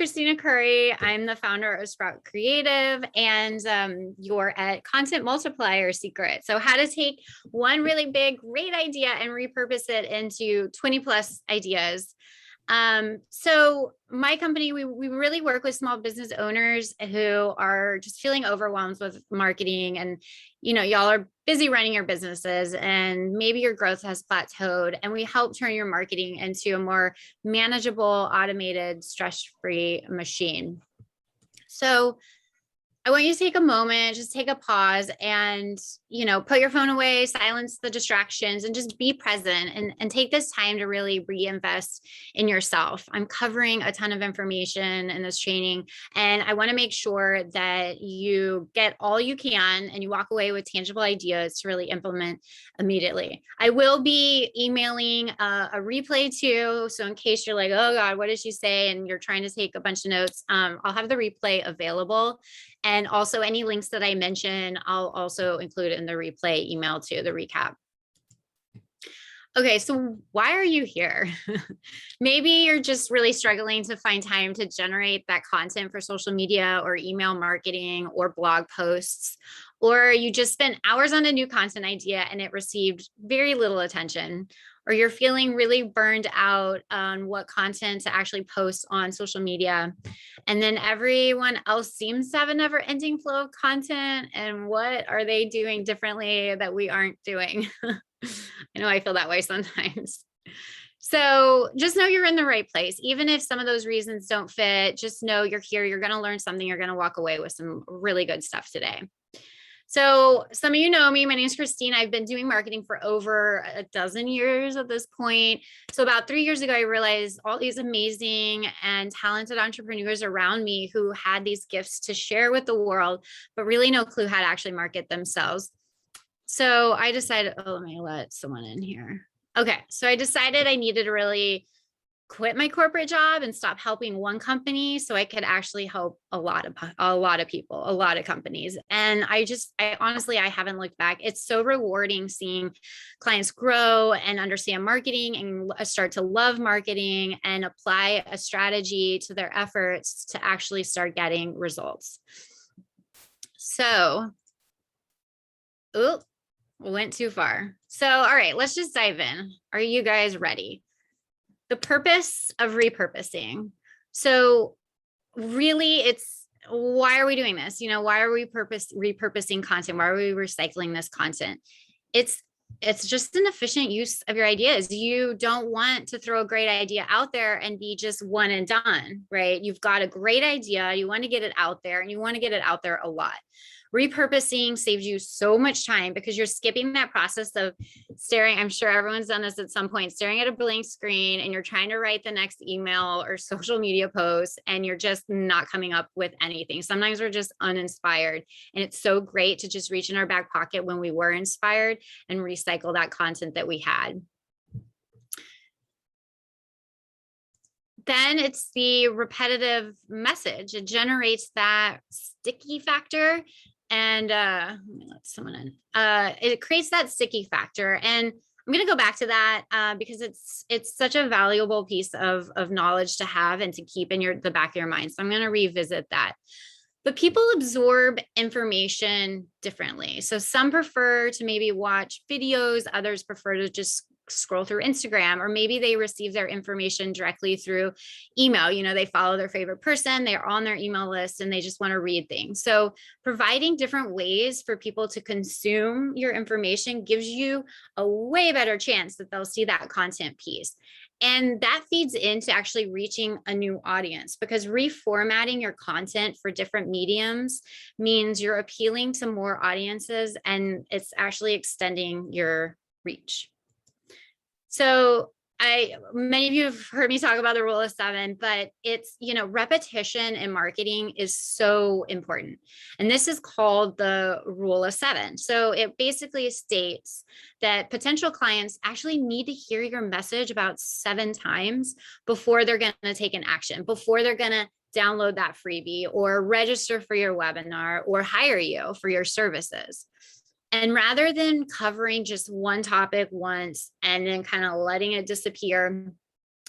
Kristina Curry. I'm the founder of Sprout Creative, and you're at Content Multiplier Secret. So how to take one really big, great idea and repurpose it into 20 plus ideas. So my company, we really work with small business owners who are just feeling overwhelmed with marketing, and y'all are busy running your businesses and maybe your growth has plateaued, and we help turn your marketing into a more manageable, automated, stress-free machine. So I want you to take a moment, just take a pause and, put your phone away, silence the distractions, and just be present and take this time to really reinvest in yourself. I'm covering a ton of information in this training, and I want to make sure that you get all you can and you walk away with tangible ideas to really implement immediately. I will be emailing a replay too. So in case you're like, oh God, what did she say? And you're trying to take a bunch of notes, I'll have the replay available. And also any links that I mention, I'll also include in the replay email too, the recap. Okay, so why are you here? Maybe you're just really struggling to find time to generate that content for social media or email marketing or blog posts, or you just spent hours on a new content idea and it received very little attention, or you're feeling really burned out on what content to actually post on social media. And then everyone else seems to have a never ending flow of content. And what are they doing differently that we aren't doing? I know I feel that way sometimes. So just know you're in the right place. Even if some of those reasons don't fit, just know you're here. You're going to learn something. You're going to walk away with some really good stuff today. So some of you know me, my name is Kristina. I've been doing marketing for over a dozen years at this point. So about 3 years ago, I realized all these amazing and talented entrepreneurs around me who had these gifts to share with the world, but really no clue how to actually market themselves. So I decided, let me let someone in here. Okay. So I decided I needed to really quit my corporate job and stop helping one company so I could actually help a lot of people, a lot of companies. And I honestly, I haven't looked back. It's so rewarding seeing clients grow and understand marketing and start to love marketing and apply a strategy to their efforts to actually start getting results. So, went too far. So, all right, let's just dive in. Are you guys ready? The purpose of repurposing. So really why are we doing this? Why are we repurposing content? Why are we recycling this content? It's just an efficient use of your ideas. You don't want to throw a great idea out there and be just one and done, right? You've got a great idea. You want to get it out there and you want to get it out there a lot. Repurposing saves you so much time because you're skipping that process of staring. I'm sure everyone's done this at some point, staring at a blank screen and you're trying to write the next email or social media post and you're just not coming up with anything. Sometimes we're just uninspired, and it's so great to just reach in our back pocket when we were inspired and recycle that content that we had. Then it's the repetitive message. It generates that sticky factor. And let me let someone in. It creates that sticky factor. And I'm going to go back to that because it's such a valuable piece of knowledge to have and to keep in the back of your mind. So I'm going to revisit that. But people absorb information differently. So some prefer to maybe watch videos, others prefer to just scroll through Instagram, or maybe they receive their information directly through email. They follow their favorite person, they're on their email list, and they just want to read things. So providing different ways for people to consume your information gives you a way better chance that they'll see that content piece. And that feeds into actually reaching a new audience, because reformatting your content for different mediums means you're appealing to more audiences and it's actually extending your reach. So many of you have heard me talk about the rule of 7, but it's, repetition in marketing is so important. And this is called the rule of 7. So it basically states that potential clients actually need to hear your message about 7 times before they're going to take an action, before they're going to download that freebie or register for your webinar or hire you for your services. And rather than covering just one topic once and then kind of letting it disappear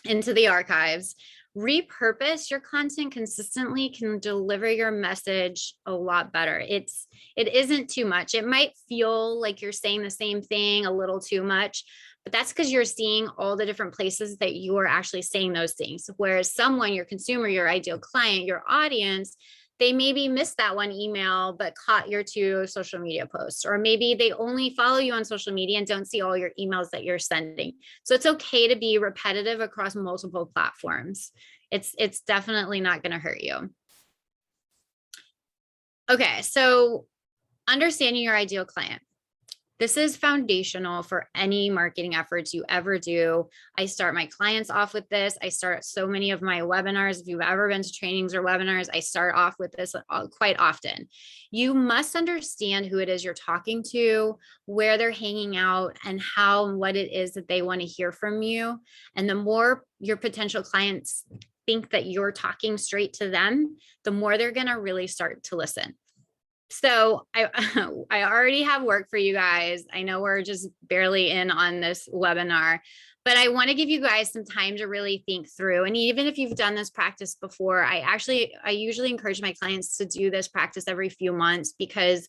into the archives, repurpose your content consistently can deliver your message a lot better. It isn't too much. It might feel like you're saying the same thing a little too much, but that's because you're seeing all the different places that you are actually saying those things. Whereas someone, your consumer, your ideal client, your audience, they maybe missed that one email, but caught your 2 social media posts, or maybe they only follow you on social media and don't see all your emails that you're sending. So it's okay to be repetitive across multiple platforms. It's definitely not going to hurt you. Okay, so understanding your ideal client. This is foundational for any marketing efforts you ever do. I start my clients off with this. I start so many of my webinars. If you've ever been to trainings or webinars, I start off with this quite often. You must understand who it is you're talking to, where they're hanging out, and how and what it is that they want to hear from you. And the more your potential clients think that you're talking straight to them, the more they're going to really start to listen. So I already have work for you guys. I know we're just barely in on this webinar, but I want to give you guys some time to really think through. And even if you've done this practice before, I usually encourage my clients to do this practice every few months, because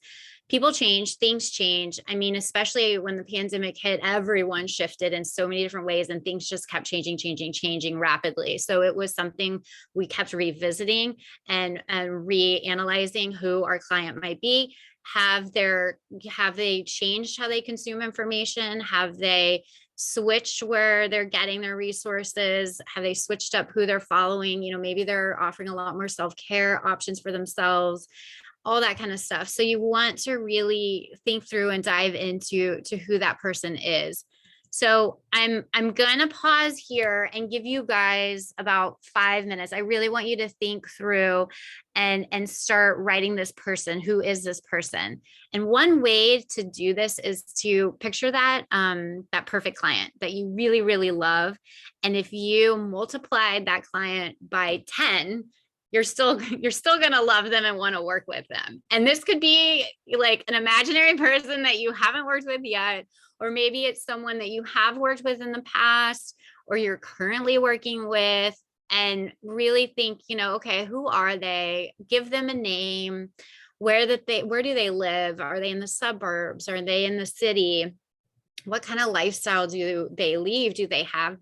people change, things change. I mean, especially when the pandemic hit, everyone shifted in so many different ways, and things just kept changing rapidly. So it was something we kept revisiting and reanalyzing who our client might be. Have they changed how they consume information? Have they switched where they're getting their resources? Have they switched up who they're following? Maybe they're offering a lot more self-care options for themselves, all that kind of stuff. So you want to really think through and dive into who that person is. So I'm going to pause here and give you guys about 5 minutes. I really want you to think through and start writing this person. Who is this person? And one way to do this is to picture that perfect client that you really, really love. And if you multiplied that client by 10, you're still going to love them and want to work with them. And this could be like an imaginary person that you haven't worked with yet, or maybe it's someone that you have worked with in the past, or you're currently working with, and really think, okay, who are they? Give them a name. Where do they live? Are they in the suburbs? Are they in the city? What kind of lifestyle do they lead? Do they have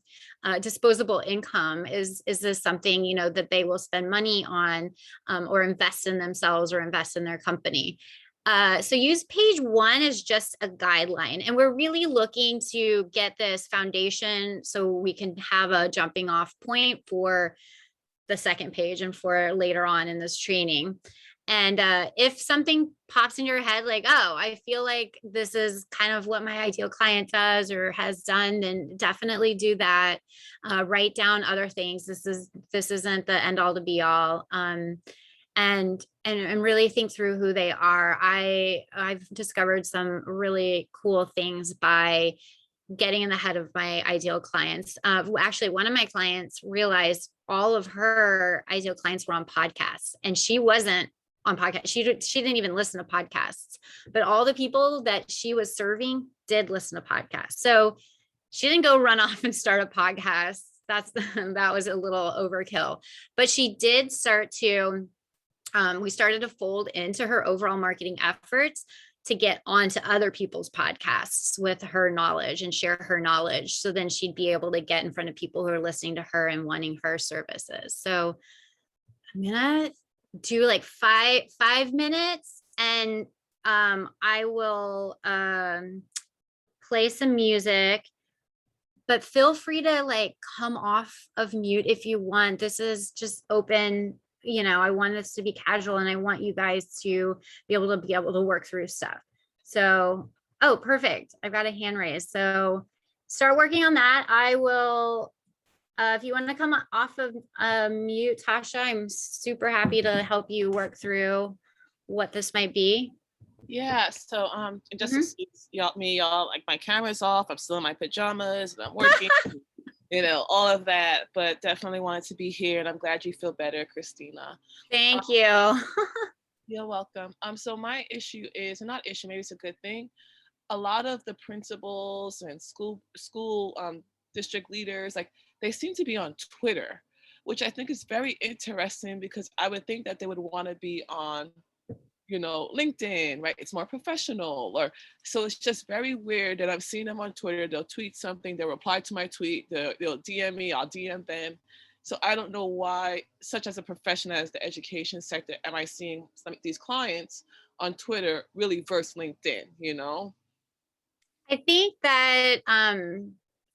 disposable income? Is this something, that they will spend money on, or invest in themselves or invest in their company? So use page 1 as just a guideline. And we're really looking to get this foundation so we can have a jumping off point for the second page and for later on in this training. And if something pops in your head, like, oh, I feel like this is kind of what my ideal client does or has done, then definitely do that. Write down other things. This isn't the end all to be all. And really think through who they are. I've discovered some really cool things by getting in the head of my ideal clients. Actually, one of my clients realized all of her ideal clients were on podcasts, and she wasn't on podcast. She didn't even listen to podcasts, but all the people that she was serving did listen to podcasts. So she didn't go run off and start a podcast. That was a little overkill, but she did start to, we started to fold into her overall marketing efforts to get onto other people's podcasts with her knowledge and share her knowledge. So then she'd be able to get in front of people who are listening to her and wanting her services. So I'm going to do like five minutes, and I will play some music, but feel free to like come off of mute if you want. This is just open. I want this to be casual, and I want you guys to be able to work through stuff. So, oh, perfect. I've got a hand raised. So start working on that. I will, if you want to come off of mute, Tasha, I'm super happy to help you work through what this might be. Yeah, so just excuse y'all, like my camera's off, I'm still in my pajamas, and I'm working, all of that, but definitely wanted to be here, and I'm glad you feel better, Kristina. Thank you. You're welcome. So my issue is, not issue, maybe it's a good thing. A lot of the principals and school district leaders, like they seem to be on Twitter, which I think is very interesting because I would think that they would want to be on, LinkedIn, right? It's more professional. Or so it's just very weird that I've seen them on Twitter. They'll tweet something, they'll reply to my tweet, they'll DM me, I'll DM them. So I don't know why, such as a profession as the education sector, am I seeing some of these clients on Twitter really versus LinkedIn? I think that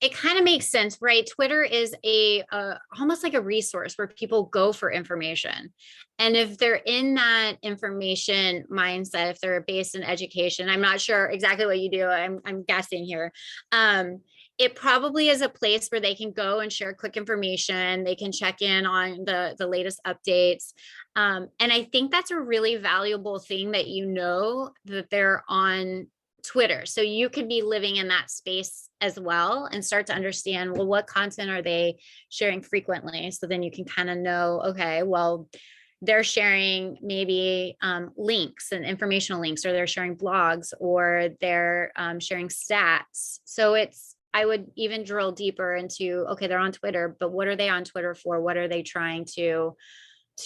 it kind of makes sense, right? Twitter is a almost like a resource where people go for information. And if they're in that information mindset, if they're based in education, I'm not sure exactly what you do. I'm guessing here. It probably is a place where they can go and share quick information. They can check in on the latest updates. And I think that's a really valuable thing that that they're on Twitter. So you could be living in that space as well and start to understand, well, what content are they sharing frequently? So then you can kind of know, okay, well, they're sharing maybe links and informational links, or they're sharing blogs, or they're sharing stats. So I would even drill deeper into, okay, they're on Twitter, but what are they on Twitter for? What are they trying to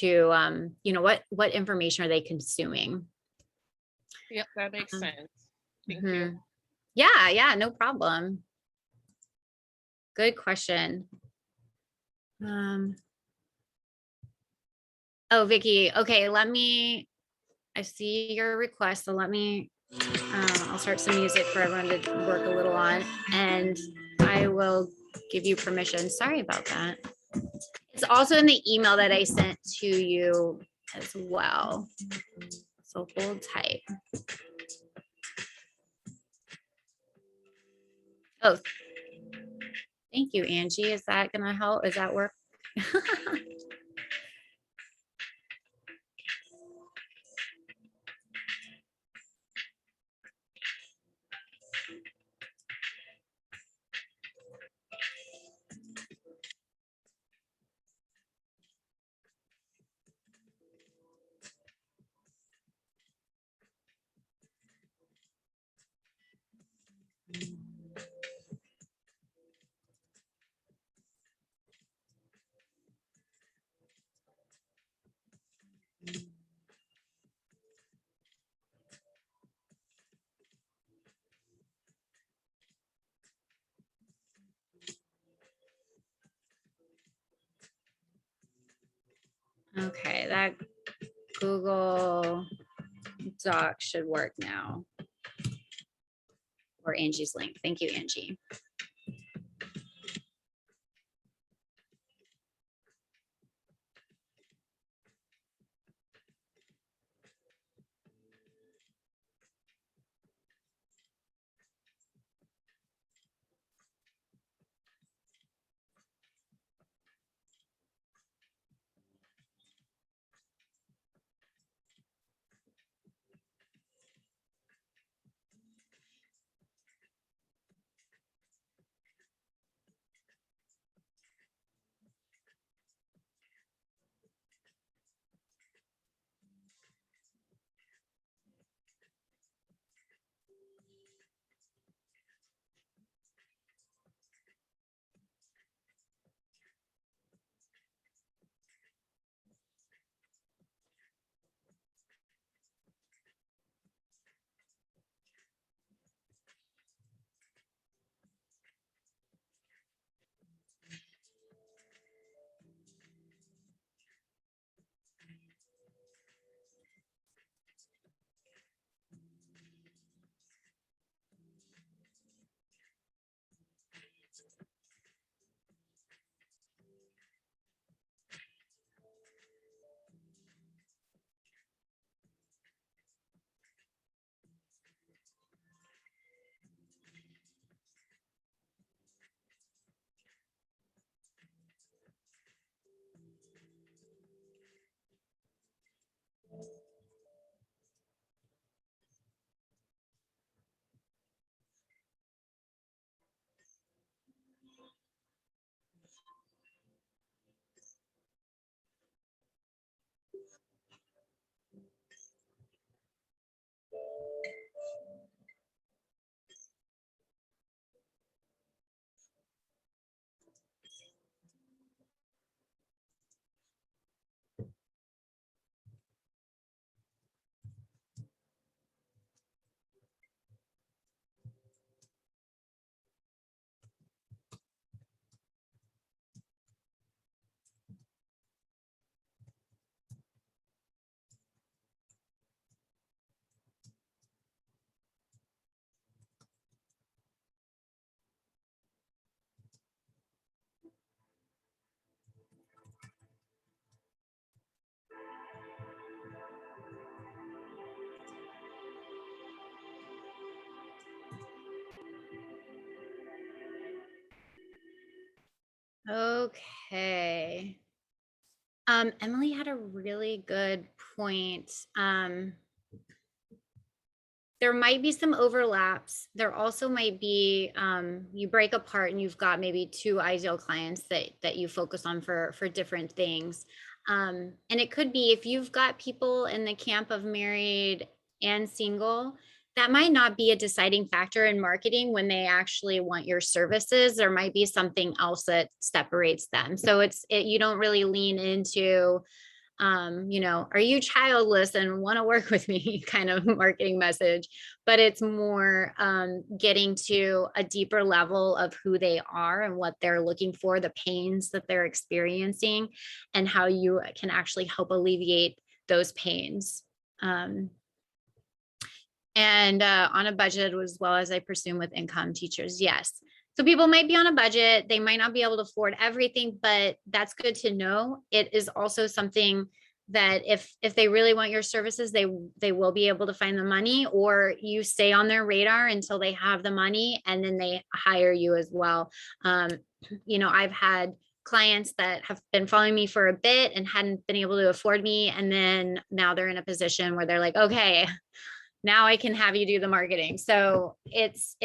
what information are they consuming? Yep, that makes sense. Thank you. Mm-hmm. Yeah, no problem. Good question. Oh, Vicky. Okay, I see your request. So I'll start some music for everyone to work a little on, and I will give you permission. Sorry about that. It's also in the email that I sent to you as well. So hold tight. Oh, thank you, Angie. Is that going to help? Does that work? Okay, that Google Doc should work now. Or Angie's link. Thank you, Angie. Okay. Emily had a really good point. There might be some overlaps. There also might be you break apart and you've got maybe two ideal clients that you focus on for different things. And it could be if you've got people in the camp of married and single, that might not be a deciding factor in marketing when they actually want your services. There might be something else that separates them. So you don't really lean into are you childless and want to work with me kind of marketing message, but it's more getting to a deeper level of who they are and what they're looking for, the pains that they're experiencing, and how you can actually help alleviate those pains. And on a budget, as well as I presume with income teachers, yes. So people might be on a budget, they might not be able to afford everything, but that's good to know. It is also something that if they really want your services, they will be able to find the money, or you stay on their radar until they have the money and then they hire you as well. I've had clients that have been following me for a bit and hadn't been able to afford me, and then now they're in a position where they're like, okay, now I can have you do the marketing. So it's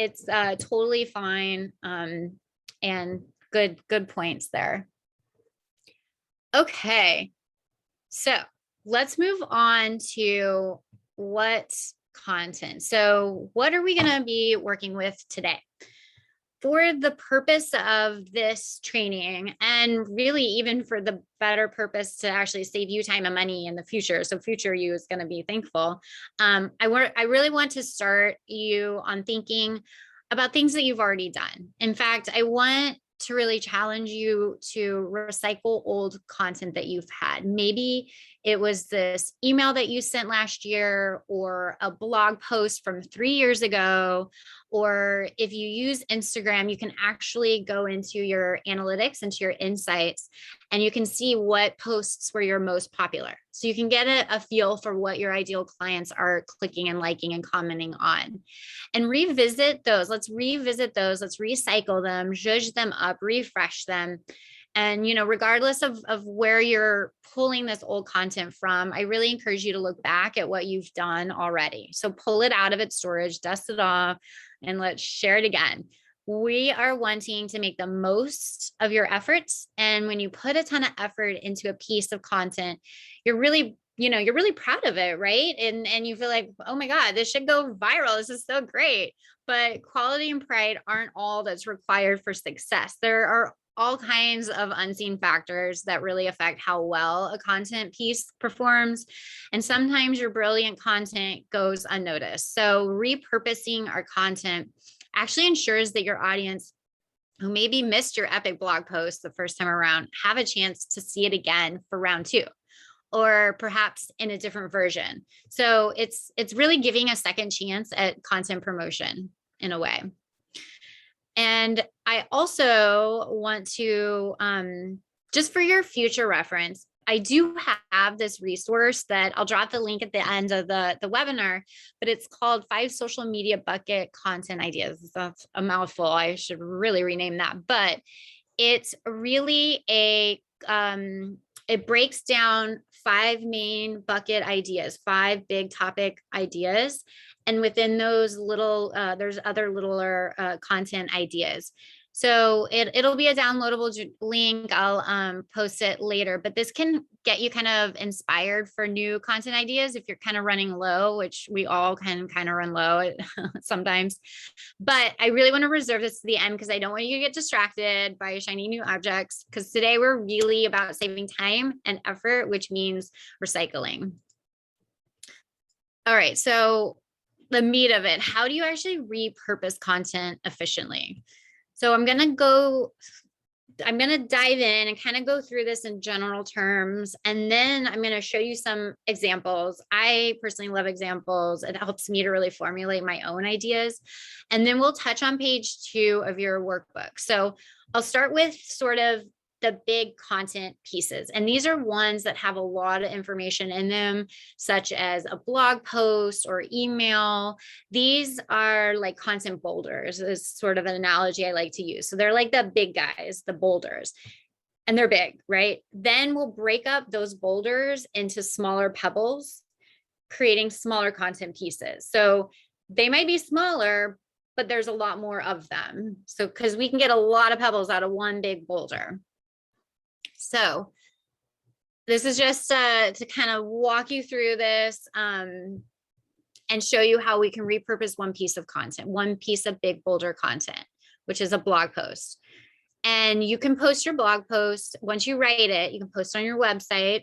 totally fine. And good points there. Okay. So let's move on to what content. So what are we going to be working with today? For the purpose of this training, and really even for the better purpose to actually save you time and money in the future, so future you is going to be thankful, I really want to start you on thinking about things that you've already done. In fact, I want to really challenge you to recycle old content that you've had. Maybe it was this email that you sent last year, or a blog post from 3 years ago. Or if you use Instagram, you can actually go into your analytics, into your insights, and you can see what posts were your most popular. So you can get a feel for what your ideal clients are clicking and liking and commenting on. And revisit those. Let's revisit those. Let's recycle them, zhuzh them up, refresh them. And, regardless of where you're pulling this old content from, I really encourage you to look back at what you've done already. So pull it out of its storage, dust it off, and let's share it again. We are wanting to make the most of your efforts. And when you put a ton of effort into a piece of content, you're really proud of it, right? And you feel like, oh my God, this should go viral. This is so great. But quality and pride aren't all that's required for success. There are all kinds of unseen factors that really affect how well a content piece performs. And sometimes your brilliant content goes unnoticed. So repurposing our content actually ensures that your audience who maybe missed your epic blog post the first time around have a chance to see it again for round 2, or perhaps in a different version. So it's really giving a second chance at content promotion in a way. And I also want to, just for your future reference, I do have this resource that I'll drop the link at the end of the webinar, but it's called 5 Social Media Bucket Content Ideas. That's a mouthful. I should really rename that, but it's really it breaks down 5 main bucket ideas, 5 big topic ideas. And within those there's other littler content ideas. So it'll be a downloadable link. I'll post it later, but this can get you kind of inspired for new content ideas if you're kind of running low, which we all can kind of run low sometimes. But I really want to reserve this to the end because I don't want you to get distracted by shiny new objects, because today we're really about saving time and effort, which means recycling. All right, so the meat of it, how do you actually repurpose content efficiently? So I'm going to dive in and kind of go through this in general terms. And then I'm going to show you some examples. I personally love examples. It helps me to really formulate my own ideas. And then we'll touch on page 2 of your workbook. So I'll start with sort of the big content pieces. And these are ones that have a lot of information in them, such as a blog post or email. These are like content boulders, is sort of an analogy I like to use. So they're like the big guys, the boulders. and they're big, right? Then we'll break up those boulders into smaller pebbles, creating smaller content pieces. So they might be smaller, but there's a lot more of them. So, because we can get a lot of pebbles out of one big boulder. So this is just to kind of walk you through this and show you how we can repurpose one piece of content, one piece of big boulder content, which is a blog post. And you can post your blog post. Once you write it, you can post on your website.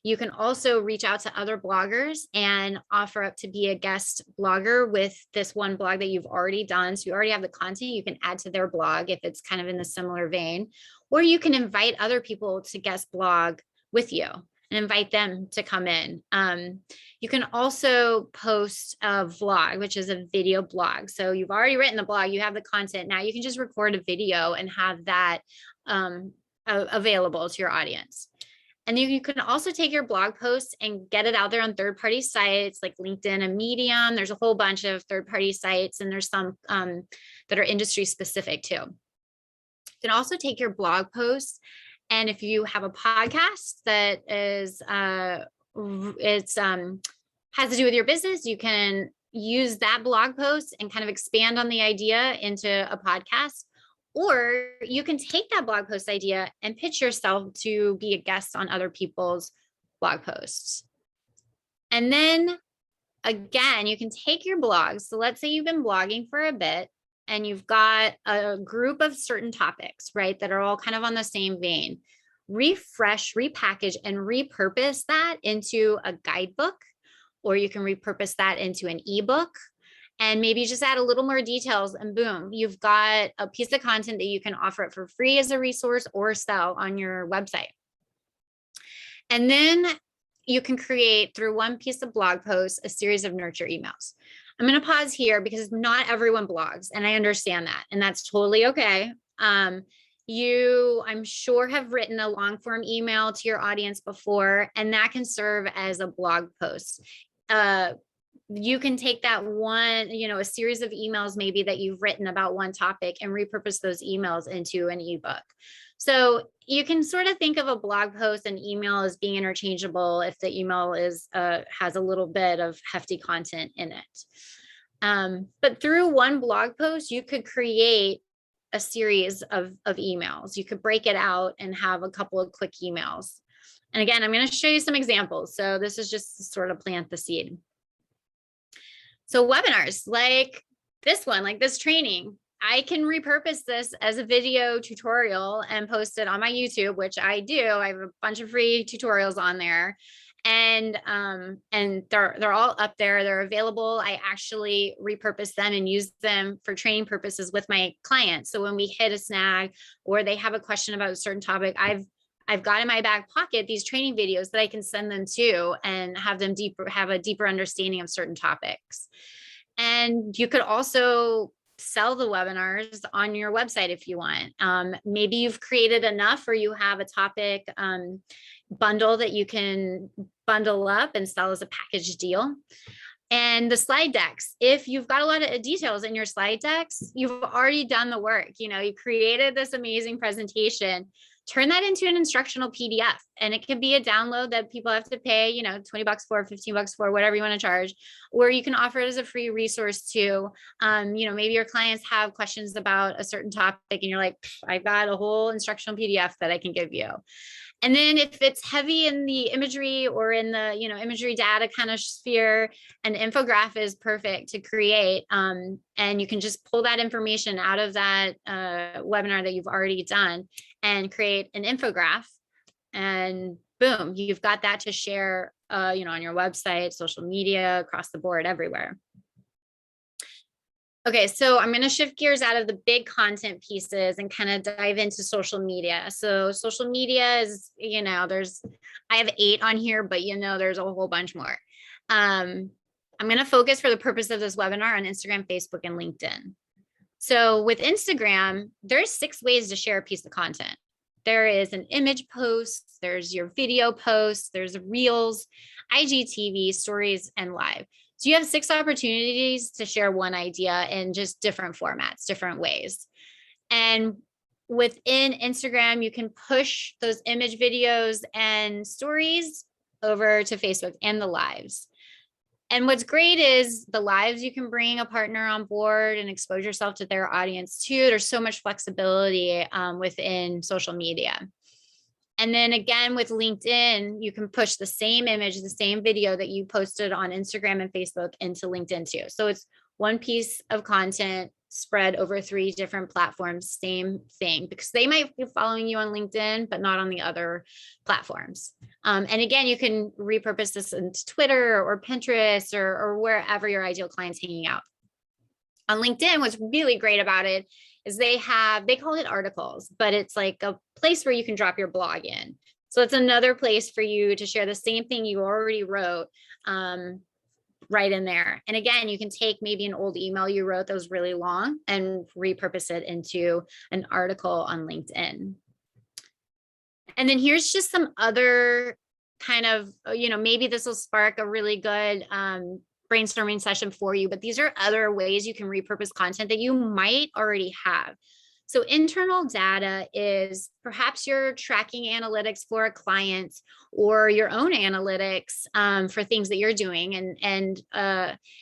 You can also reach out to other bloggers and offer up to be a guest blogger with this one blog that you've already done. So you already have the content you can add to their blog if it's kind of in the similar vein, or you can invite other people to guest blog with you and invite them to come in. You can also post a vlog, which is a video blog. So you've already written the blog, you have the content. Now you can just record a video and have that available to your audience. And you can also take your blog posts and get it out there on third-party sites like LinkedIn and Medium. There's a whole bunch of third-party sites, and there's some that are industry specific too. You can also take your blog posts, and if you have a podcast that is has to do with your business, you can use that blog post and kind of expand on the idea into a podcast. Or you can take that blog post idea and pitch yourself to be a guest on other people's blog posts. And then again, you can take your blogs. So let's say you've been blogging for a bit and you've got a group of certain topics, right, that are all kind of on the same vein. Refresh, repackage, and repurpose that into a guidebook, or you can repurpose that into an ebook. And maybe just add a little more details and boom, you've got a piece of content that you can offer it for free as a resource or sell on your website. And then you can create through one piece of blog post, a series of nurture emails. I'm going to pause here because not everyone blogs, and I understand that, and that's totally okay. You, I'm sure, have written a long form email to your audience before, and that can serve as a blog post. You can take that one, a series of emails maybe that you've written about one topic and repurpose those emails into an ebook. So you can sort of think of a blog post and email as being interchangeable if the email is has a little bit of hefty content in it. But through one blog post, you could create a series of emails. You could break it out and have a couple of quick emails. And again, I'm going to show you some examples. So this is just to sort of plant the seed. So webinars like this one, like this training, I can repurpose this as a video tutorial and post it on my YouTube, which I do. I have a bunch of free tutorials on there, and they're all up there. They're available. I actually repurpose them and use them for training purposes with my clients. So when we hit a snag or they have a question about a certain topic, I've got in my back pocket these training videos that I can send them to and have them have a deeper understanding of certain topics. And you could also sell the webinars on your website if you want. Maybe you've created enough, or you have a topic bundle that you can bundle up and sell as a package deal. And the slide decks, if you've got a lot of details in your slide decks, you've already done the work. You created this amazing presentation. Turn that into an instructional PDF, and it can be a download that people have to pay, $20 for, $15 for, whatever you want to charge, or you can offer it as a free resource too. Maybe your clients have questions about a certain topic and you're like, I've got a whole instructional PDF that I can give you. And then if it's heavy in the imagery or in the, imagery data kind of sphere, an infographic is perfect to create. And you can just pull that information out of that webinar that you've already done and create an infographic, and boom, you've got that to share, on your website, social media, across the board, everywhere. Okay, so I'm going to shift gears out of the big content pieces and kind of dive into social media. So social media is, I have 8 on here, but there's a whole bunch more. I'm going to focus for the purpose of this webinar on Instagram, Facebook, and LinkedIn. So with Instagram, there's 6 ways to share a piece of content. There is an image post, there's your video post, there's reels, IGTV, stories, and live. So you have 6 opportunities to share one idea in just different formats, different ways. And within Instagram, you can push those image videos and stories over to Facebook and the lives. And what's great is the lives, you can bring a partner on board and expose yourself to their audience too. There's so much flexibility within social media. And then again, with LinkedIn, you can push the same image, the same video that you posted on Instagram and Facebook into LinkedIn too. So it's one piece of content spread over 3 different platforms, same thing, because they might be following you on LinkedIn, but not on the other platforms. And again, you can repurpose this into Twitter or Pinterest or wherever your ideal client's hanging out. On LinkedIn, what's really great about it is they call it articles, but it's like a place where you can drop your blog in. So it's another place for you to share the same thing you already wrote right in there. And again, you can take maybe an old email you wrote that was really long and repurpose it into an article on LinkedIn. And then here's just some other kind of, maybe this will spark a really good brainstorming session for you, but these are other ways you can repurpose content that you might already have. So internal data is perhaps you're tracking analytics for a client or your own analytics for things that you're doing. And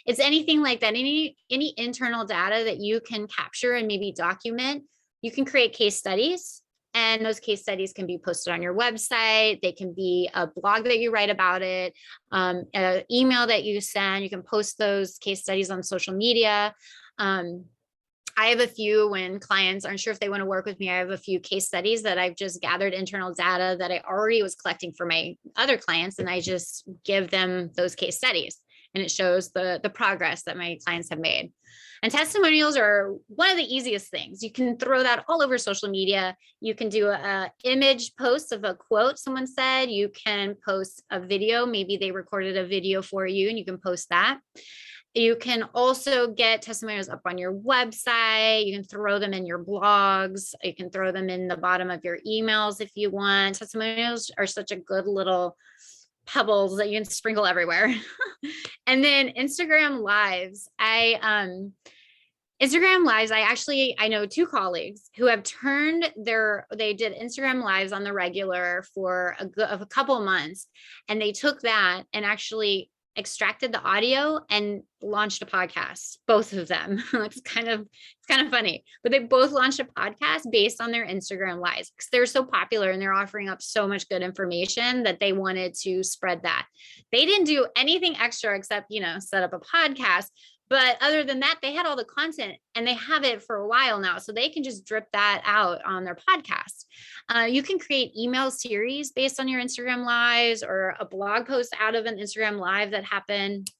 it's anything like that, any internal data that you can capture and maybe document. You can create case studies. And those case studies can be posted on your website. They can be a blog that you write about it, an email that you send. You can post those case studies on social media. I have a few when clients aren't sure if they want to work with me. I have a few case studies that I've just gathered internal data that I already was collecting for my other clients. And I just give them those case studies and it shows the progress that my clients have made. And testimonials are one of the easiest things. You can throw that all over social media. You can do an image post of a quote someone said. You can post a video. Maybe they recorded a video for you and you can post that. You can also get testimonials up on your website. You can throw them in your blogs. You can throw them in the bottom of your emails if you want. Testimonials are such a good little pebbles that you can sprinkle everywhere. And then Instagram lives. Instagram lives, I know 2 colleagues who have they did Instagram lives on the regular for a couple months. And they took that and actually extracted the audio and launched a podcast, both of them. It's kind of funny, but they both launched a podcast based on their Instagram lives because they're so popular and they're offering up so much good information that they wanted to spread that. They didn't do anything extra except, set up a podcast. But other than that, they had all the content and they have it for a while now. So they can just drip that out on their podcast. You can create email series based on your Instagram lives or a blog post out of an Instagram live that happened.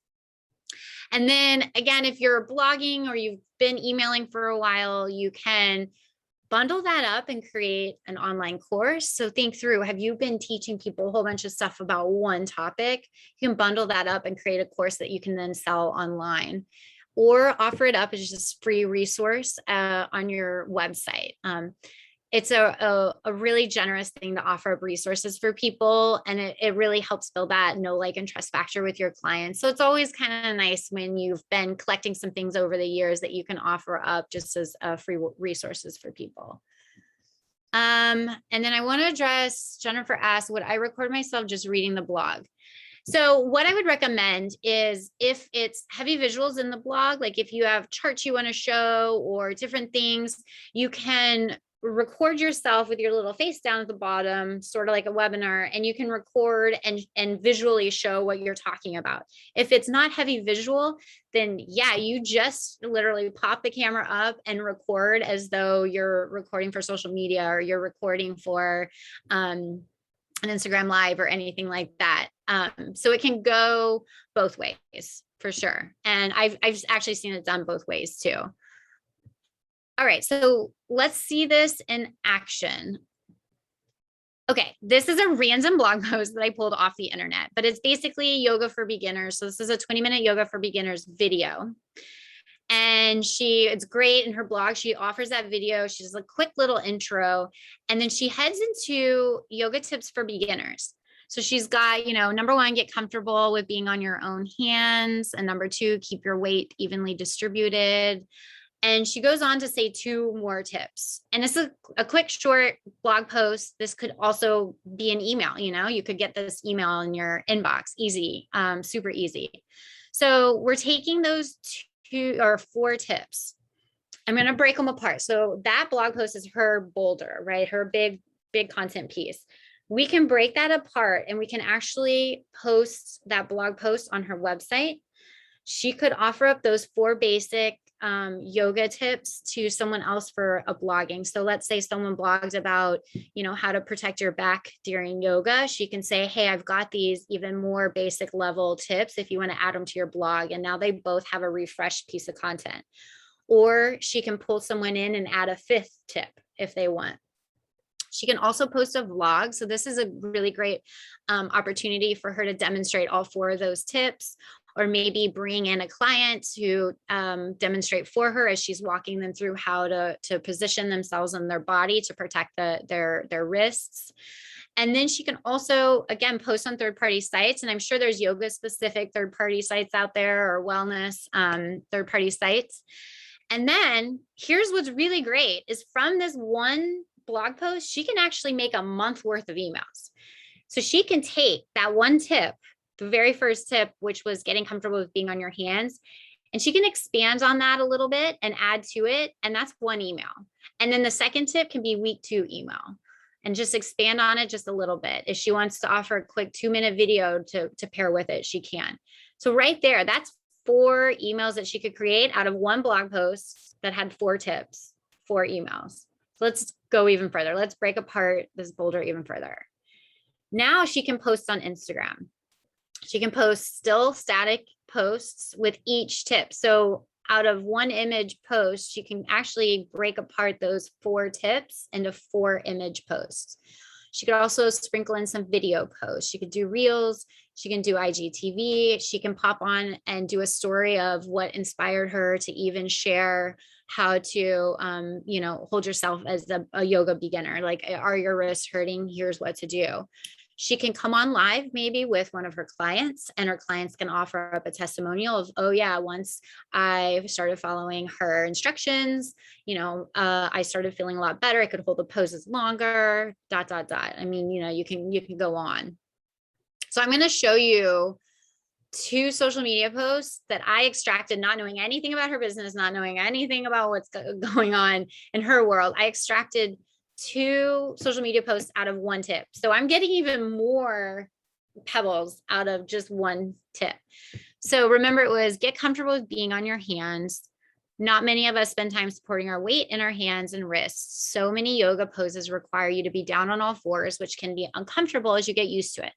And then again, if you're blogging or you've been emailing for a while, you can bundle that up and create an online course. So think through, have you been teaching people a whole bunch of stuff about one topic? You can bundle that up and create a course that you can then sell online or offer it up as just a free resource on your website. It's a really generous thing to offer up resources for people. And it really helps build that know, like, and trust factor with your clients. So it's always kind of nice when you've been collecting some things over the years that you can offer up just as free resources for people. And then I want to address, Jennifer asked, would I record myself just reading the blog? So what I would recommend is if it's heavy visuals in the blog, like if you have charts you want to show or different things, you can record yourself with your little face down at the bottom, sort of like a webinar, and you can record and visually show what you're talking about. If it's not heavy visual, then yeah, you just literally pop the camera up and record as though you're recording for social media or you're recording for an Instagram live or anything like that. So it can go both ways for sure. And I've actually seen it done both ways too. All right, so let's see this in action. Okay, this is a random blog post that I pulled off the internet, but it's basically yoga for beginners. So this is a 20-minute yoga for beginners video. And it's great in her blog. She offers that video. She does a quick little intro, and then she heads into yoga tips for beginners. So she's got, number 1, get comfortable with being on your own hands. And number 2, keep your weight evenly distributed. And she goes on to say 2 more tips. And this is a quick, short blog post. This could also be an email, you could get this email in your inbox, easy, super easy. So we're taking those 2 or 4 tips. I'm going to break them apart. So that blog post is her boulder, right? Her big content piece. We can break that apart and we can actually post that blog post on her website. She could offer up those 4 basic yoga tips to someone else for a blogging. So let's say someone blogs about, how to protect your back during yoga. She can say, hey, I've got these even more basic level tips if you want to add them to your blog. And now they both have a refreshed piece of content. Or she can pull someone in and add a 5th tip if they want. She can also post a vlog. So this is a really great opportunity for her to demonstrate all 4 of those tips, or maybe bring in a client to demonstrate for her as she's walking them through how to position themselves in their body to protect their wrists. And then she can also, again, post on third-party sites. And I'm sure there's yoga specific third-party sites out there, or wellness third-party sites. And then here's what's really great is from this one blog post, she can actually make a month worth of emails. So she can take that one tip, the very first tip, which was getting comfortable with being on your hands, and she can expand on that a little bit and add to it. And that's one email. And then the second tip can be week 2 email, and just expand on it just a little bit. If she wants to offer a quick 2-minute video to pair with it, she can. So right there, that's 4 emails that she could create out of one blog post that had 4 tips, 4 emails. So let's go even further. Let's break apart this boulder even further. Now she can post on Instagram. She can post still static posts with each tip. So out of one image post, she can actually break apart those 4 tips into 4 image posts. She could also sprinkle in some video posts. She could do reels. She can do IGTV. She can pop on and do a story of what inspired her to even share how to, hold yourself as a yoga beginner. Like, are your wrists hurting? Here's what to do. She can come on live maybe with one of her clients, and her clients can offer up a testimonial of, oh yeah, once I started following her instructions, I started feeling a lot better. I could hold the poses longer, ... I mean, you can go on. So I'm going to show you 2 social media posts that I extracted, not knowing anything about her business, not knowing anything about what's going on in her world. I extracted 2 social media posts out of 1 tip. So I'm getting even more pebbles out of just 1 tip. So remember, it was get comfortable with being on your hands. Not many of us spend time supporting our weight in our hands and wrists. So many yoga poses require you to be down on all 4s, which can be uncomfortable as you get used to it.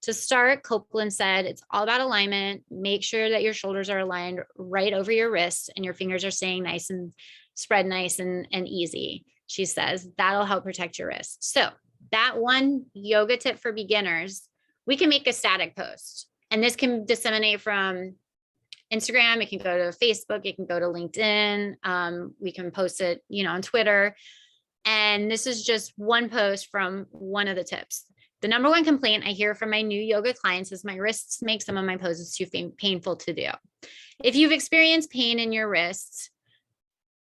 To start, Copeland said, it's all about alignment. Make sure that your shoulders are aligned right over your wrists and your fingers are staying nice and spread nice and easy. She says that'll help protect your wrists. So that one yoga tip for beginners, we can make a static post, and this can disseminate from Instagram. It can go to Facebook. It can go to LinkedIn. We can post it, on Twitter. And this is just one post from one of the tips. The number 1 complaint I hear from my new yoga clients is my wrists make some of my poses too painful to do. If you've experienced pain in your wrists,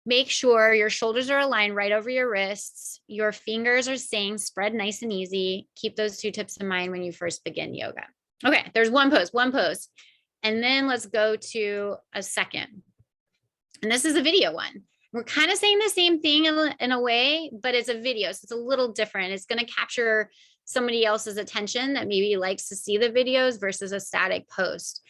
make sure your shoulders are aligned right over your wrists. Your fingers are staying spread nice and easy. Keep those 2 tips in mind when you first begin yoga. Okay, there's one post. And then let's go to a second. And this is a video one. We're kind of saying the same thing in a way, but it's a video. So it's a little different. It's going to capture somebody else's attention that maybe likes to see the videos versus a static post.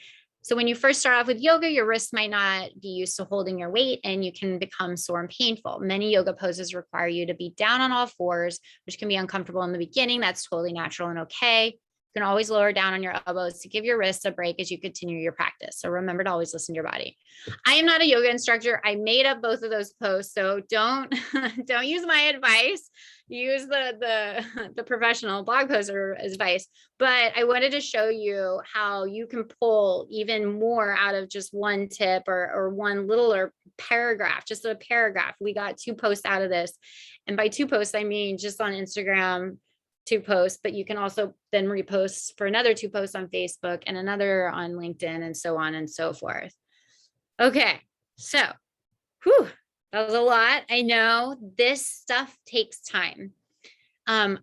So when you first start off with yoga, your wrists might not be used to holding your weight, and you can become sore and painful. Many yoga poses require you to be down on all 4s, which can be uncomfortable in the beginning. That's totally natural and okay. You can always lower down on your elbows to give your wrists a break as you continue your practice. So remember to always listen to your body. I am not a yoga instructor. I made up both of those posts. So don't use my advice. Use the professional blog poster advice. But I wanted to show you how you can pull even more out of just one tip or one little paragraph, just a paragraph. We got 2 posts out of this. And by 2 posts, I mean just on Instagram, 2 posts, but you can also then repost for another 2 posts on Facebook and another on LinkedIn and so on and so forth. Okay, so That was a lot. I know this stuff takes time.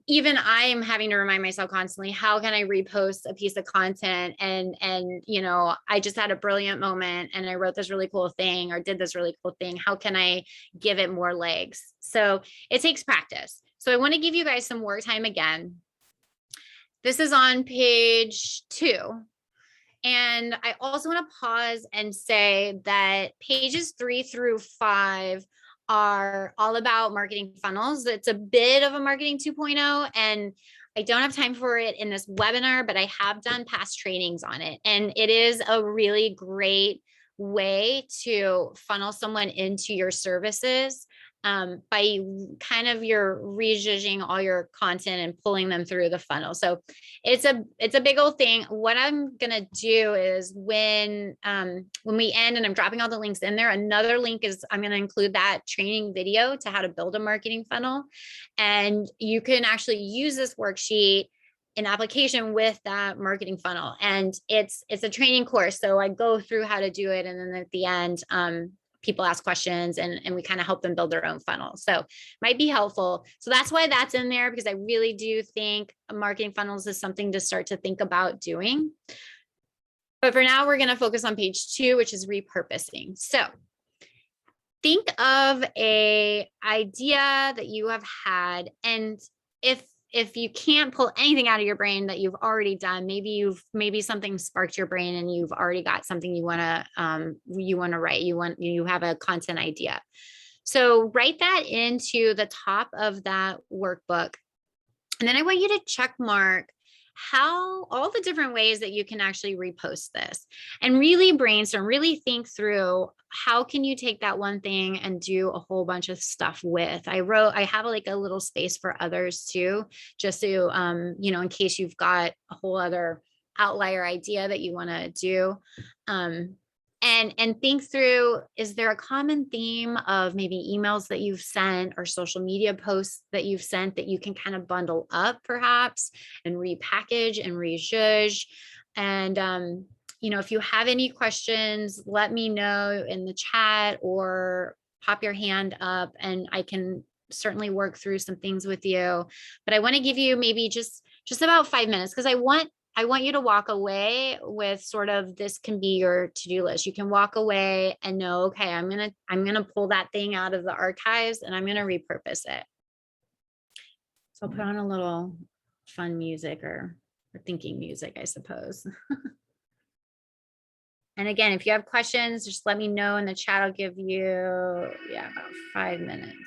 Even I'm having to remind myself constantly, how can I repost a piece of content? And, I just had a brilliant moment and I wrote this really cool thing or did this really cool thing. How can I give it more legs? So it takes practice. So I want to give you guys some work time again. This is on page 2. And I also want to pause and say that pages 3 through 5 are all about marketing funnels. It's a bit of a marketing 2.0, and I don't have time for it in this webinar, but I have done past trainings on it. And it is a really great way to funnel someone into your services by kind of you're rejudging all your content and pulling them through the funnel. So it's a big old thing. What I'm gonna do is when we end, and I'm dropping all the links in there, another link is I'm gonna include that training video to how to build a marketing funnel, and you can actually use this worksheet in application with that marketing funnel. And it's a training course, so I go through how to do it, and then at the end, people ask questions and we kind of help them build their own funnel. So might be helpful. So that's why that's in there, because I really do think marketing funnels is something to start to think about doing. But for now, we're going to focus on page 2, which is repurposing. So think of a idea that you have had, and if you can't pull anything out of your brain that you've already done, maybe something sparked your brain and you've already got something you want to write, you have a content idea. So write that into the top of that workbook. And then I want you to check mark how all the different ways that you can actually repost this, and really brainstorm, really think through how can you take that one thing and do a whole bunch of stuff with. I have like a little space for others too, just to, in case you've got a whole other outlier idea that you want to do. And think through, is there a common theme of maybe emails that you've sent or social media posts that you've sent that you can kind of bundle up perhaps and repackage and rejudge? And, if you have any questions, let me know in the chat or pop your hand up and I can certainly work through some things with you. But I want to give you maybe just about 5 minutes, because I want you to walk away with sort of, this can be your to-do list. You can walk away and know, okay, I'm going to pull that thing out of the archives and I'm going to repurpose it. So I'll put on a little fun music or thinking music, I suppose. And again, if you have questions, just let me know in the chat. I'll give you, about 5 minutes.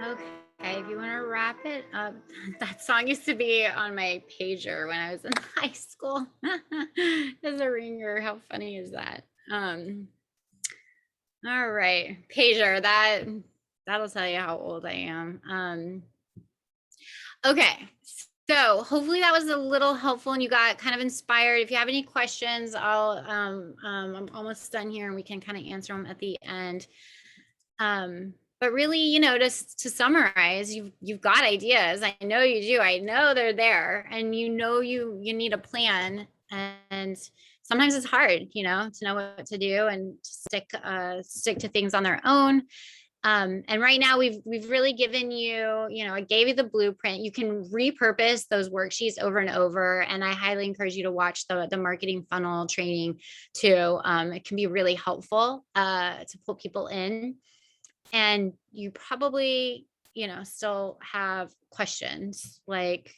Okay, if you want to wrap it up, that song used to be on my pager when I was in high school. As a ringer, how funny is that? All right, pager. That'll tell you how old I am. Okay. So hopefully that was a little helpful and you got kind of inspired. If you have any questions, I'm almost done here and we can kind of answer them at the end. But really, just to summarize, you've got ideas. I know you do. I know they're there, and you need a plan. And sometimes it's hard, to know what to do and stick to things on their own. And right now we've really given you, I gave you the blueprint. You can repurpose those worksheets over and over. And I highly encourage you to watch the marketing funnel training too. It can be really helpful to pull people in. And you probably, still have questions like,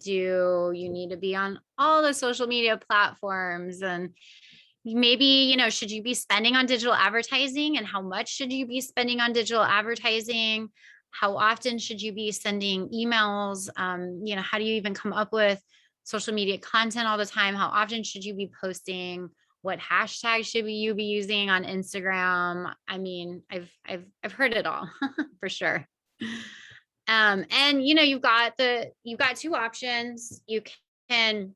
do you need to be on all the social media platforms? And maybe, should you be spending on digital advertising, and how much should you be spending on digital advertising? How often should you be sending emails? How do you even come up with social media content all the time? How often should you be posting? What hashtag should you be using on Instagram? I mean, I've heard it all for sure. And you've got two options. You can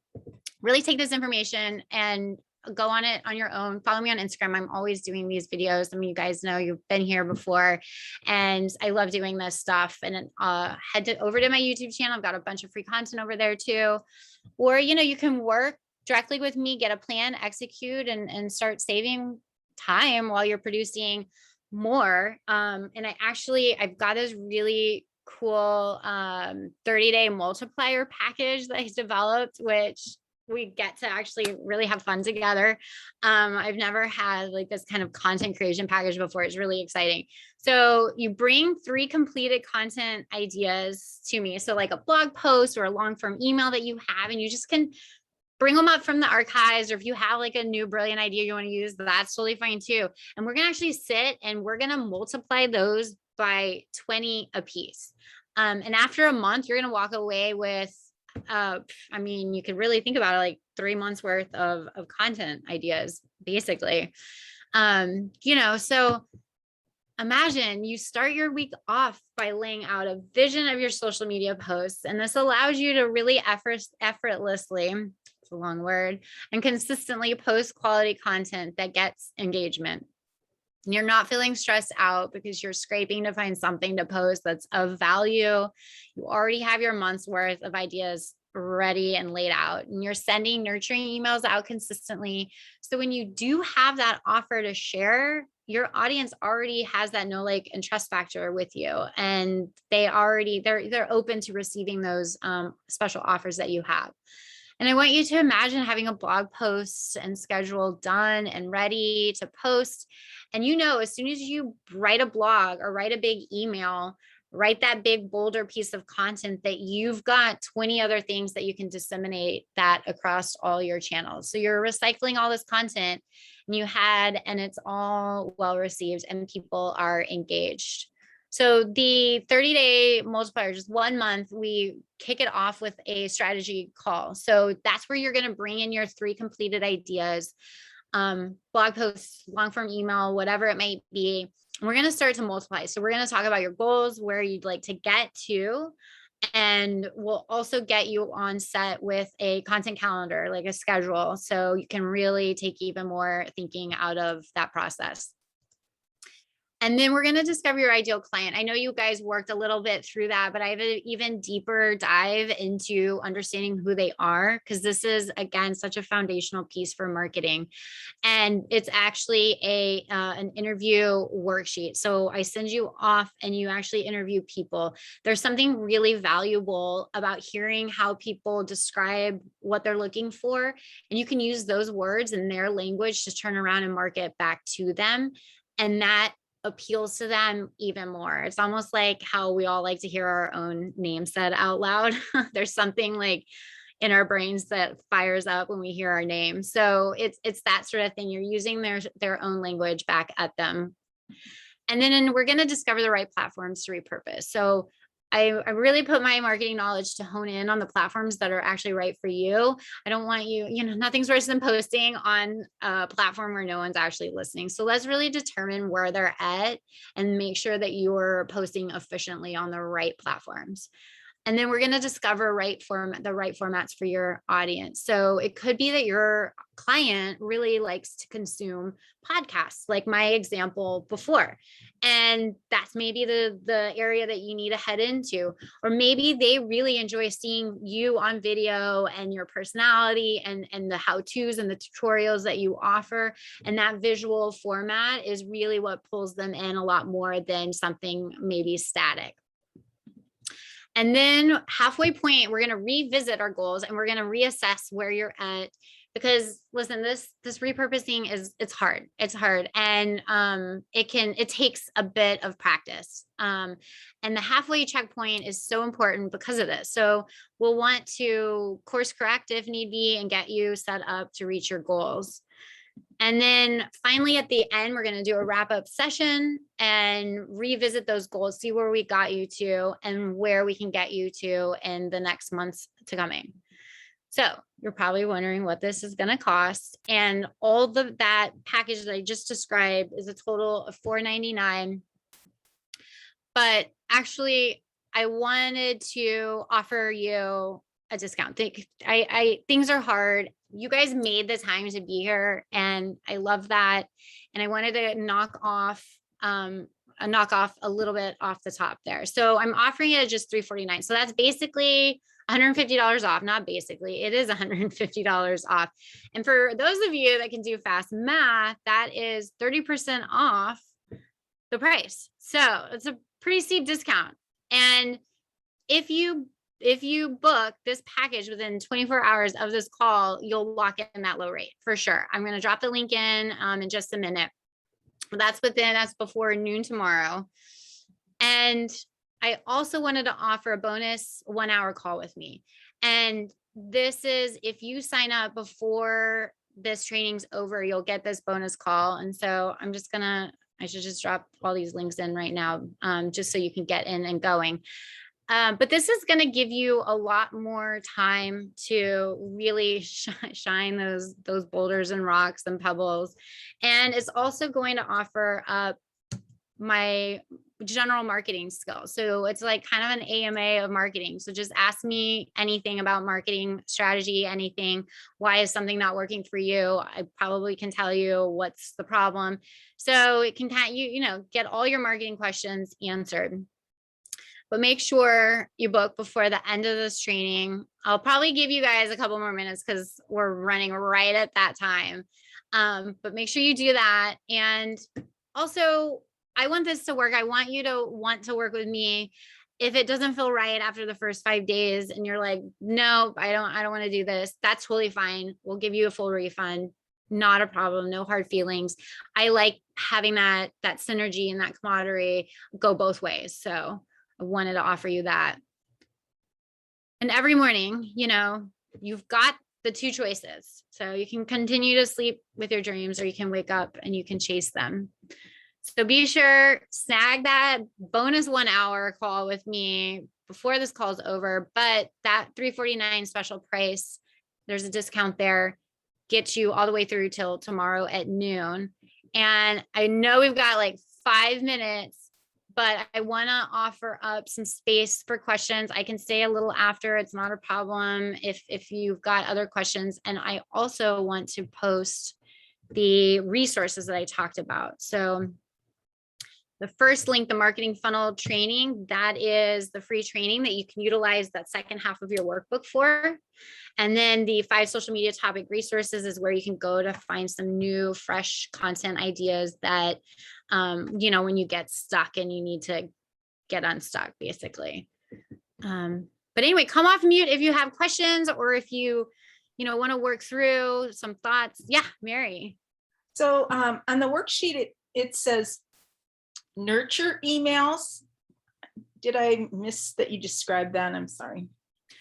really take this information and go on it on your own. Follow me on Instagram. I'm always doing these videos. I mean, you guys know you've been here before, and I love doing this stuff. And head over to my YouTube channel. I've got a bunch of free content over there too. Or, you can work directly with me, get a plan, execute, and start saving time while you're producing more. And I've got this really cool 30-day multiplier package that I developed, which we get to actually really have fun together. I've never had like this kind of content creation package before. It's really exciting. So you bring 3 completed content ideas to me. So like a blog post or a long form email that you have, and you just can bring them up from the archives, or if you have like a new brilliant idea you want to use, that's totally fine too. And we're going to actually sit and we're going to multiply those by 20 a piece. And after a month, you're going to walk away with, you could really think about it like 3 months worth of content ideas, basically. So imagine you start your week off by laying out a vision of your social media posts. And this allows you to really effortlessly, it's a long word, and consistently post quality content that gets engagement. And you're not feeling stressed out because you're scraping to find something to post that's of value. You already have your month's worth of ideas ready and laid out, and you're sending nurturing emails out consistently. So when you do have that offer to share, your audience already has that know, like, and trust factor with you, and they're open to receiving those special offers that you have. And I want you to imagine having a blog post and schedule done and ready to post. And as soon as you write a blog or write a big email, write that big bolder piece of content, that you've got 20 other things that you can disseminate that across all your channels. So you're recycling all this content and it's all well received and people are engaged. So the 30-day multiplier, just 1 month, we kick it off with a strategy call. So that's where you're going to bring in your 3 completed ideas, blog posts, long form email, whatever it might be. And we're going to start to multiply. So we're going to talk about your goals, where you'd like to get to, and we'll also get you on set with a content calendar, like a schedule, so you can really take even more thinking out of that process. And then we're going to discover your ideal client. I know you guys worked a little bit through that, but I have an even deeper dive into understanding who they are, because this is, again, such a foundational piece for marketing. And it's actually an interview worksheet. So I send you off and you actually interview people. There's something really valuable about hearing how people describe what they're looking for. And you can use those words in their language to turn around and market back to them. And that appeals to them even more. It's almost like how we all like to hear our own name said out loud. There's something like in our brains that fires up when we hear our name. So it's that sort of thing. You're using their own language back at them. And then we're going to discover the right platforms to repurpose. So I really put my marketing knowledge to hone in on the platforms that are actually right for you. I don't want you, nothing's worse than posting on a platform where no one's actually listening. So let's really determine where they're at and make sure that you're posting efficiently on the right platforms. And then we're going to discover the right formats for your audience. So it could be that your client really likes to consume podcasts, like my example before. And that's maybe the area that you need to head into. Or maybe they really enjoy seeing you on video and your personality and the how-tos and the tutorials that you offer. And that visual format is really what pulls them in a lot more than something maybe static. And then halfway point, we're going to revisit our goals and we're going to reassess where you're at, because listen, this repurposing it's hard. It's hard. And it takes a bit of practice. And the halfway checkpoint is so important because of this. So we'll want to course correct if need be and get you set up to reach your goals. And then finally, at the end, we're going to do a wrap up session and revisit those goals, see where we got you to and where we can get you to in the next months to coming. So you're probably wondering what this is going to cost. And all that package that I just described is a total of $499. But actually, I wanted to offer you a discount. Things are hard. You guys made the time to be here and I love that. And I wanted to knock off a little bit off the top there. So I'm offering it at just $349. So that's basically $150 off. Not basically, it is $150 off. And for those of you that can do fast math, that is 30% off the price. So it's a pretty steep discount. And if you book this package within 24 hours of this call, you'll lock in that low rate for sure. I'm going to drop the link in just a minute. That's before noon tomorrow. And I also wanted to offer a bonus 1 hour call with me. And this is, if you sign up before this training's over, you'll get this bonus call. And so I should just drop all these links in right now, just so you can get in and going. But this is going to give you a lot more time to really shine those boulders and rocks and pebbles. And it's also going to offer up my general marketing skills. So it's like kind of an AMA of marketing. So just ask me anything about marketing strategy, anything. Why is something not working for you? I probably can tell you what's the problem. So it can get all your marketing questions answered. But make sure you book before the end of this training. I'll probably give you guys a couple more minutes because we're running right at that time. But make sure you do that. And also, I want this to work. I want you to want to work with me. If it doesn't feel right after the first 5 days and you're like, no, I don't want to do this, that's totally fine. We'll give you a full refund. Not a problem. No hard feelings. I like having that synergy and that camaraderie go both ways. So I wanted to offer you that. And every morning, you've got the two choices. So you can continue to sleep with your dreams or you can wake up and you can chase them. So be sure, snag that bonus 1 hour call with me before this call is over. But that $349 special price, there's a discount there, gets you all the way through till tomorrow at noon. And I know we've got like 5 minutes, but I want to offer up some space for questions. I can stay a little after. It's not a problem if you've got other questions. And I also want to post the resources that I talked about. So the first link, the marketing funnel training, that is the free training that you can utilize that second half of your workbook for. And then the 5 social media topic resources is where you can go to find some new, fresh content ideas that, when you get stuck and you need to get unstuck, basically. But anyway, come off mute if you have questions or if you want to work through some thoughts. Yeah, Mary. So on the worksheet, it says, nurture emails. Did I miss that you described that? I'm sorry.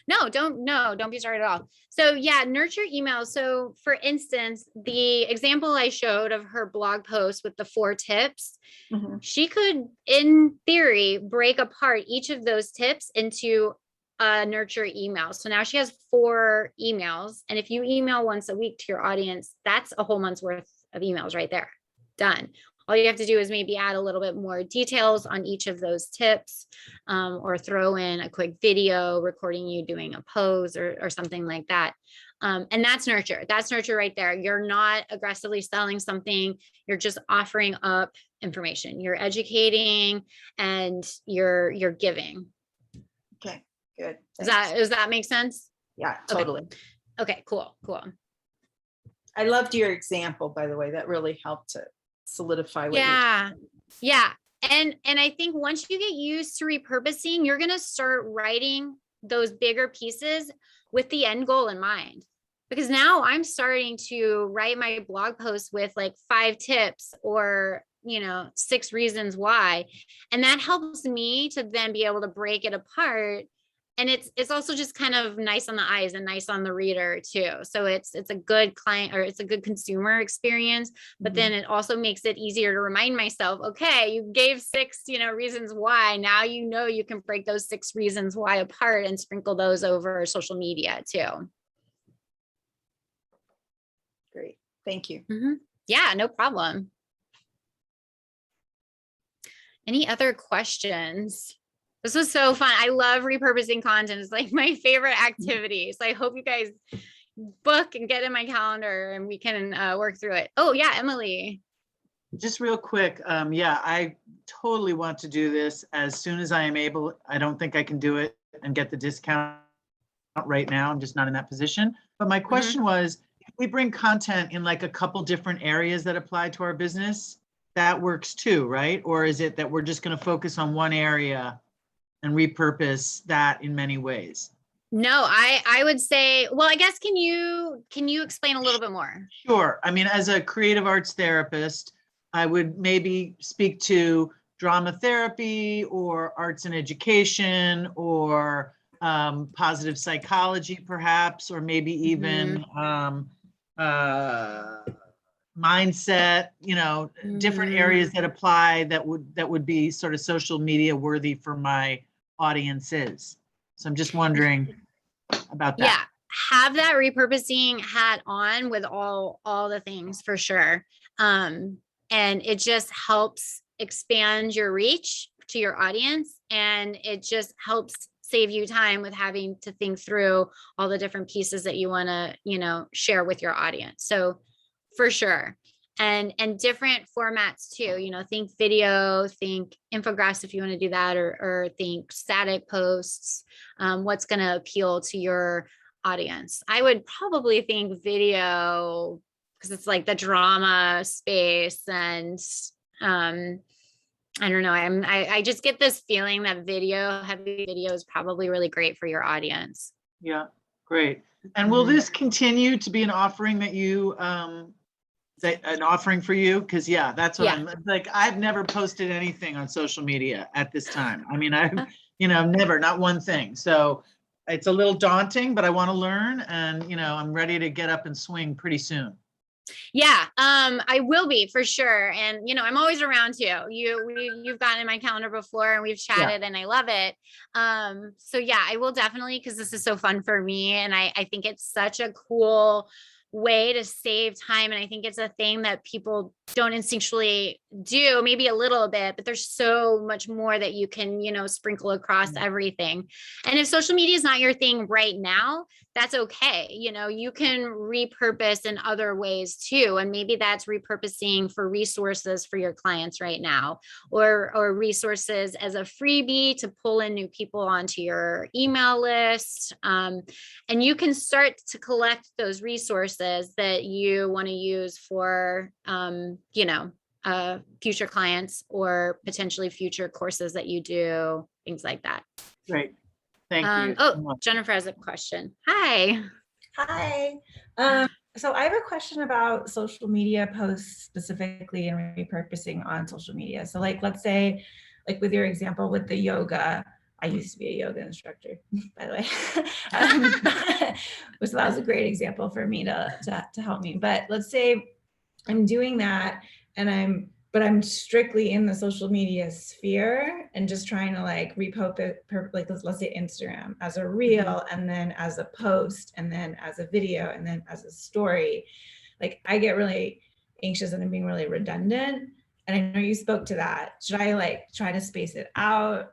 Don't be sorry at all. So yeah, nurture emails. So for instance, the example I showed of her blog post with the 4 tips, Mhm. she could, in theory, break apart each of those tips into a nurture email. So now she has 4 emails. And if you email once a week to your audience, that's a whole month's worth of emails right there. Done. All you have to do is maybe add a little bit more details on each of those tips, or throw in a quick video recording you doing a pose or something like that. And that's nurture. That's nurture right there. You're not aggressively selling something. You're just offering up information. You're educating and you're giving. Okay, good. Does that make sense? Yeah, totally. Okay, cool. I loved your example, by the way. That really helped to solidify what Yeah. And I think once you get used to repurposing, you're going to start writing those bigger pieces with the end goal in mind. Because now I'm starting to write my blog posts with like 5 tips or 6 reasons why. And that helps me to then be able to break it apart. And it's also just kind of nice on the eyes and nice on the reader too. So it's a good client, or it's a good consumer experience, but then it also makes it easier to remind myself, okay, you gave 6, reasons why. Now you can break those 6 reasons why apart and sprinkle those over social media too. Great. Thank you. Yeah, no problem. Any other questions? This was so fun. I love repurposing content. It's like my favorite activity. So I hope you guys book and get in my calendar and we can work through it. Oh yeah, Emily. Just real quick. Yeah, I totally want to do this as soon as I am able. I don't think I can do it and get the discount right now. I'm just not in that position. But my question was, if we bring content in like a couple different areas that apply to our business, that works too, right? Or is it that we're just going to focus on one area and repurpose that in many ways? No, I would say, well, I guess, can you explain a little bit more? Sure. I mean, as a creative arts therapist, I would maybe speak to drama therapy or arts and education or positive psychology, perhaps, or maybe even mindset, different areas that apply that would be sort of social media worthy for my audiences. So I'm just wondering about that. Yeah, have that repurposing hat on with all the things for sure. And it just helps expand your reach to your audience, and it just helps save you time with having to think through all the different pieces that you want to, share with your audience. So for sure. And different formats too, think video, think infographics if you want to do that, or think static posts, what's going to appeal to your audience. I would probably think video because it's like the drama space, and I don't know. I just get this feeling that heavy video is probably really great for your audience. Yeah, great. And will this continue to be an offering that you an offering for you? Because yeah, that's what I'm like. I've never posted anything on social media at this time. I mean, I've never, not one thing. So it's a little daunting, but I want to learn, and I'm ready to get up and swing pretty soon. Yeah, I will be for sure. And I'm always around too. You've gotten in my calendar before and we've chatted and I love it. So yeah, I will definitely, because this is so fun for me. And I think it's such a cool way to save time. And I think it's a thing that people don't instinctually do, maybe a little bit, but there's so much more that you can, sprinkle across everything. And if social media is not your thing right now, that's okay. You can repurpose in other ways too. And maybe that's repurposing for resources for your clients right now, or resources as a freebie to pull in new people onto your email list. And you can start to collect those resources that you want to use for, future clients or potentially future courses that you do, things like that. Great. Thank you. Oh, Jennifer has a question. Hi. Hi. So I have a question about social media posts specifically and repurposing on social media. So let's say with your example with the yoga, I used to be a yoga instructor, by the way. So that was a great example for me to help me. But let's say I'm doing that and but I'm strictly in the social media sphere and just trying to like repurpose, like let's say Instagram as a reel, and then as a post, and then as a video, and then as a story. Like I get really anxious and I'm being really redundant. And I know you spoke to that. Should I like try to space it out?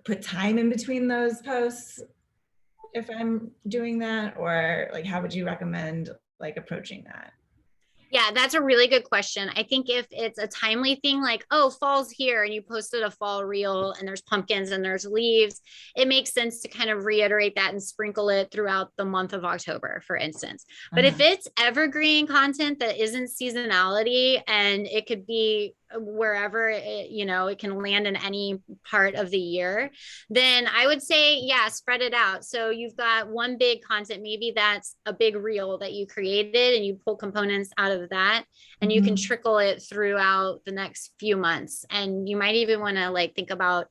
Put time in between those posts if I'm doing that, or like how would you recommend like approaching that? Yeah, that's a really good question. I think if it's a timely thing, like, oh, fall's here and you posted a fall reel and there's pumpkins and there's leaves, it makes sense to kind of reiterate that and sprinkle it throughout the month of October, for instance. But if it's evergreen content that isn't seasonality, and it could be wherever it can land in any part of the year, then I would say, yeah, spread it out. So you've got one big content, maybe that's a big reel that you created and you pull components out of that, and you can trickle it throughout the next few months. And you might even want to like think about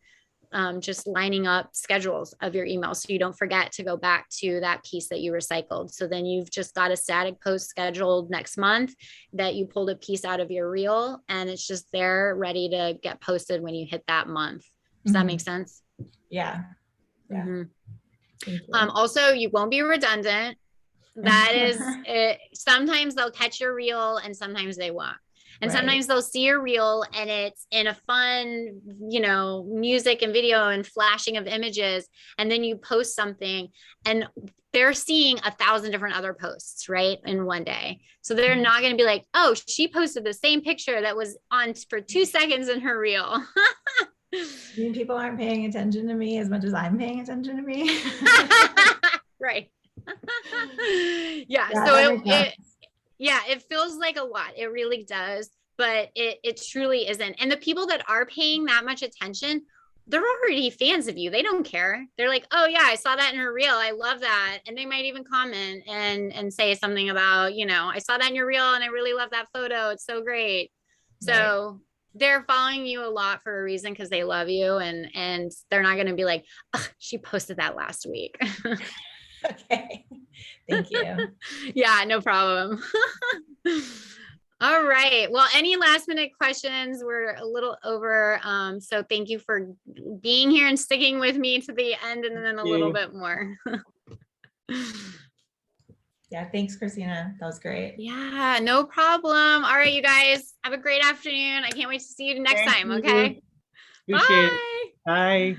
just lining up schedules of your emails so you don't forget to go back to that piece that you recycled. So then you've just got a static post scheduled next month that you pulled a piece out of your reel, and it's just there ready to get posted when you hit that month. Does that make sense? Yeah. Also, you won't be redundant. That is it. Sometimes they'll catch your reel and sometimes they won't. And sometimes they'll see your reel and it's in a fun, music and video and flashing of images. And then you post something and they're seeing 1,000 different other posts, right, in one day. So they're not going to be like, oh, she posted the same picture that was on for 2 seconds in her reel. You mean people aren't paying attention to me as much as I'm paying attention to me? Right. Yeah. So it feels like a lot. It really does, but it truly isn't. And the people that are paying that much attention, they're already fans of you. They don't care. They're like, oh yeah, I saw that in her reel. I love that. And they might even comment and say something about, I saw that in your reel and I really love that photo. It's so great. So they're following you a lot for a reason, because they love you, and they're not going to be like, she posted that last week. Okay. Thank you. Yeah, no problem. All right. Well, any last minute questions? We're a little over. So thank you for being here and sticking with me to the end, and then a little bit more. Yeah. Thanks, Kristina. That was great. Yeah, no problem. All right, you guys, have a great afternoon. I can't wait to see you next time. Okay. Appreciate it. Bye. Bye.